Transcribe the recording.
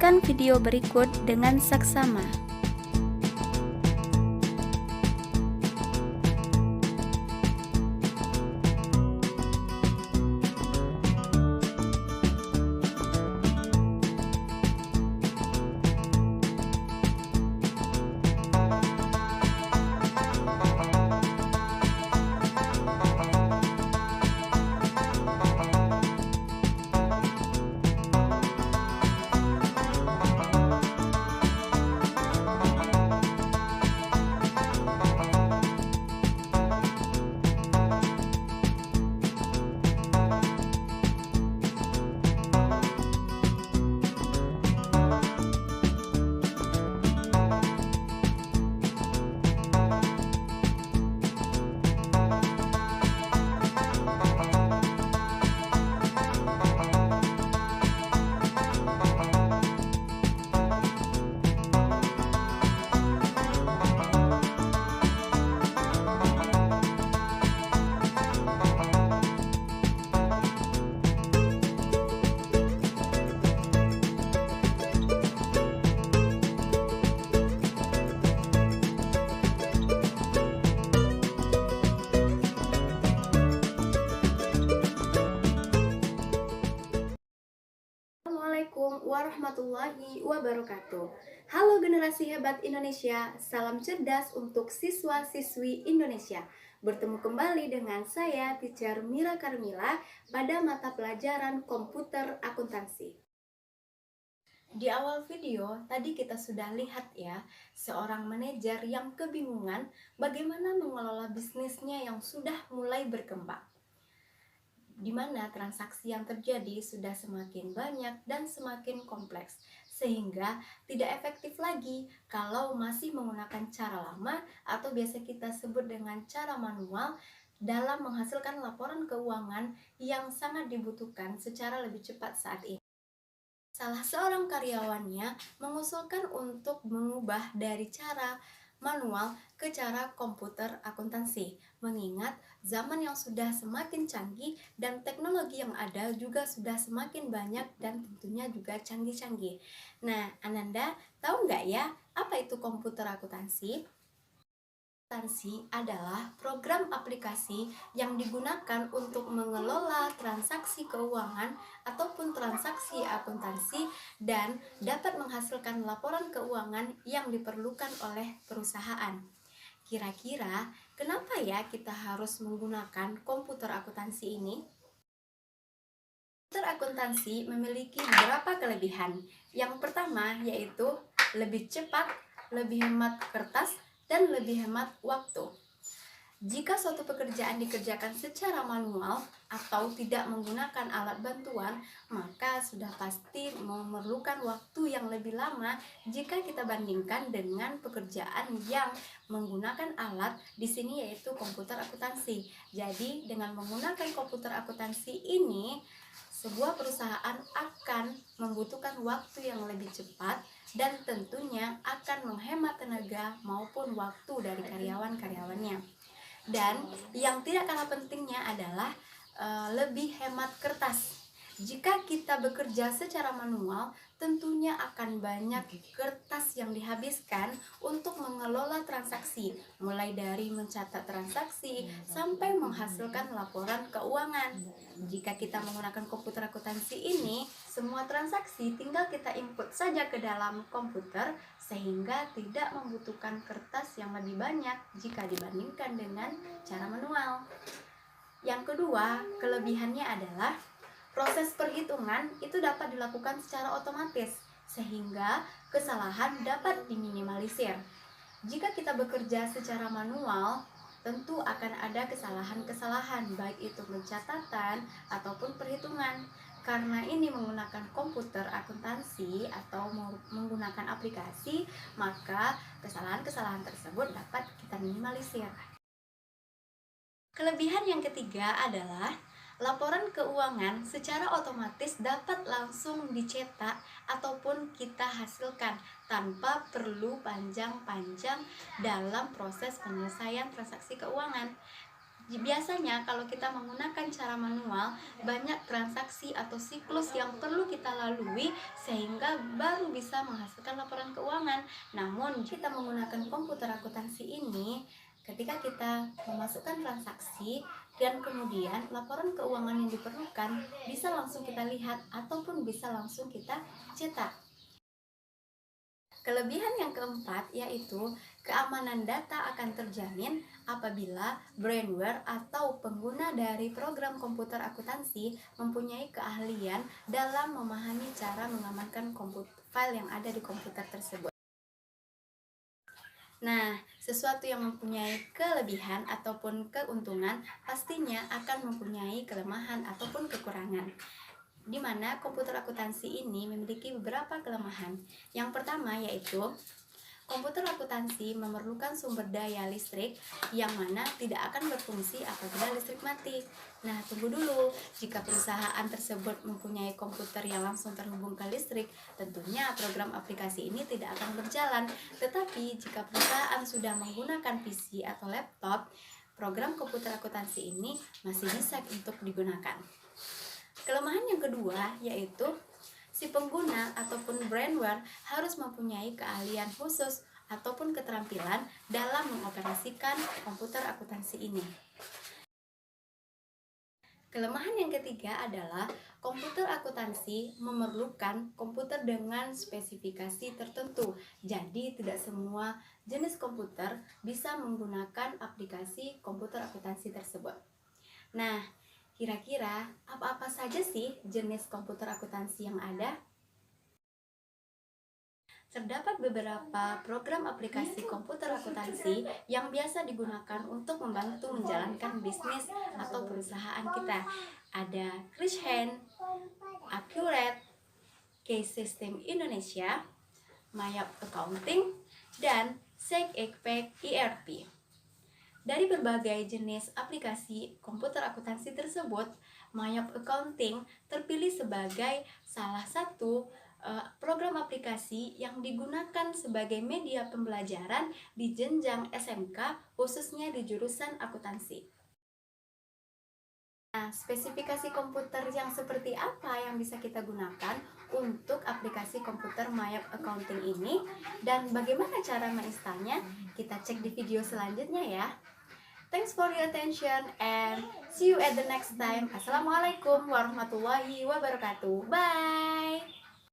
Saksikan video berikut dengan saksama. Assalamualaikum warahmatullahi wabarakatuh. Halo generasi hebat Indonesia, salam cerdas untuk siswa-siswi Indonesia. Bertemu kembali dengan saya, Teacher Mira Karmila, pada mata pelajaran komputer akuntansi. Di awal video, tadi kita sudah lihat ya, seorang manajer yang kebingungan bagaimana mengelola bisnisnya yang sudah mulai berkembang, di mana transaksi yang terjadi sudah semakin banyak dan semakin kompleks, sehingga tidak efektif lagi kalau masih menggunakan cara lama atau biasa kita sebut dengan cara manual dalam menghasilkan laporan keuangan yang sangat dibutuhkan secara lebih cepat saat ini. Salah seorang karyawannya mengusulkan untuk mengubah dari cara manual ke cara komputer akuntansi, mengingat zaman yang sudah semakin canggih dan teknologi yang ada juga sudah semakin banyak dan tentunya juga canggih-canggih. Nah, Ananda tahu nggak ya apa itu komputer akuntansi? Akuntansi adalah program aplikasi yang digunakan untuk mengelola transaksi keuangan ataupun transaksi akuntansi dan dapat menghasilkan laporan keuangan yang diperlukan oleh perusahaan. Kira-kira kenapa ya kita harus menggunakan komputer akuntansi ini? Komputer akuntansi memiliki beberapa kelebihan. Yang pertama yaitu lebih cepat, lebih hemat kertas, dan lebih hemat waktu. Jika suatu pekerjaan dikerjakan secara manual atau tidak menggunakan alat bantuan, maka sudah pasti memerlukan waktu yang lebih lama jika kita bandingkan dengan pekerjaan yang menggunakan alat, di sini yaitu komputer akuntansi. Jadi, dengan menggunakan komputer akuntansi ini, sebuah perusahaan akan membutuhkan waktu yang lebih cepat dan tentunya akan menghemat tenaga maupun waktu dari karyawan-karyawannya. Dan yang tidak kalah pentingnya adalah lebih hemat kertas. Jika kita bekerja secara manual, tentunya akan banyak kertas yang dihabiskan untuk mengelola transaksi, mulai dari mencatat transaksi sampai menghasilkan laporan keuangan. Jika kita menggunakan komputer akuntansi ini, semua transaksi tinggal kita input saja ke dalam komputer, sehingga tidak membutuhkan kertas yang lebih banyak jika dibandingkan dengan cara manual. Yang kedua, kelebihannya adalah proses perhitungan itu dapat dilakukan secara otomatis, sehingga kesalahan dapat diminimalisir. Jika kita bekerja secara manual, tentu akan ada kesalahan-kesalahan, baik itu pencatatan ataupun perhitungan. Karena ini menggunakan komputer akuntansi atau menggunakan aplikasi, maka kesalahan-kesalahan tersebut dapat kita minimalisir. Kelebihan yang ketiga adalah laporan keuangan secara otomatis dapat langsung dicetak ataupun kita hasilkan tanpa perlu panjang-panjang dalam proses penyelesaian transaksi keuangan. Biasanya kalau kita menggunakan cara manual, banyak transaksi atau siklus yang perlu kita lalui sehingga baru bisa menghasilkan laporan keuangan. Namun, kita menggunakan komputer akuntansi ini, ketika kita memasukkan transaksi dan kemudian laporan keuangan yang diperlukan bisa langsung kita lihat ataupun bisa langsung kita cetak. Kelebihan yang keempat yaitu keamanan data akan terjamin apabila brainware atau pengguna dari program komputer akuntansi mempunyai keahlian dalam memahami cara mengamankan file yang ada di komputer tersebut. Nah, sesuatu yang mempunyai kelebihan ataupun keuntungan pastinya akan mempunyai kelemahan ataupun kekurangan, di mana komputer akuntansi ini memiliki beberapa kelemahan. Yang pertama yaitu komputer akuntansi memerlukan sumber daya listrik yang mana tidak akan berfungsi apabila listrik mati. Nah, tunggu dulu. Jika perusahaan tersebut mempunyai komputer yang langsung terhubung ke listrik, tentunya program aplikasi ini tidak akan berjalan. Tetapi jika perusahaan sudah menggunakan PC atau laptop, program komputer akuntansi ini masih bisa untuk digunakan. Kelemahan yang kedua yaitu si pengguna ataupun brainware harus mempunyai keahlian khusus ataupun keterampilan dalam mengoperasikan komputer akuntansi ini. Kelemahan yang ketiga adalah komputer akuntansi memerlukan komputer dengan spesifikasi tertentu. Jadi tidak semua jenis komputer bisa menggunakan aplikasi komputer akuntansi tersebut. Nah, kira-kira apa-apa saja sih jenis komputer akuntansi yang ada? Terdapat beberapa program aplikasi komputer akuntansi yang biasa digunakan untuk membantu menjalankan bisnis atau perusahaan kita. Ada Chrishand, Accurate, Case System Indonesia, Mayap Accounting, dan ShakeEgpack ERP. Dari berbagai jenis aplikasi komputer akuntansi tersebut, Mayap Accounting terpilih sebagai salah satu program aplikasi yang digunakan sebagai media pembelajaran di jenjang SMK, khususnya di jurusan akuntansi. Nah, spesifikasi komputer yang seperti apa yang bisa kita gunakan untuk aplikasi komputer Mayap Accounting ini, dan bagaimana cara menginstalnya? Kita cek di video selanjutnya ya. Thanks for your attention and see you at the next time. Assalamualaikum warahmatullahi wabarakatuh. Bye.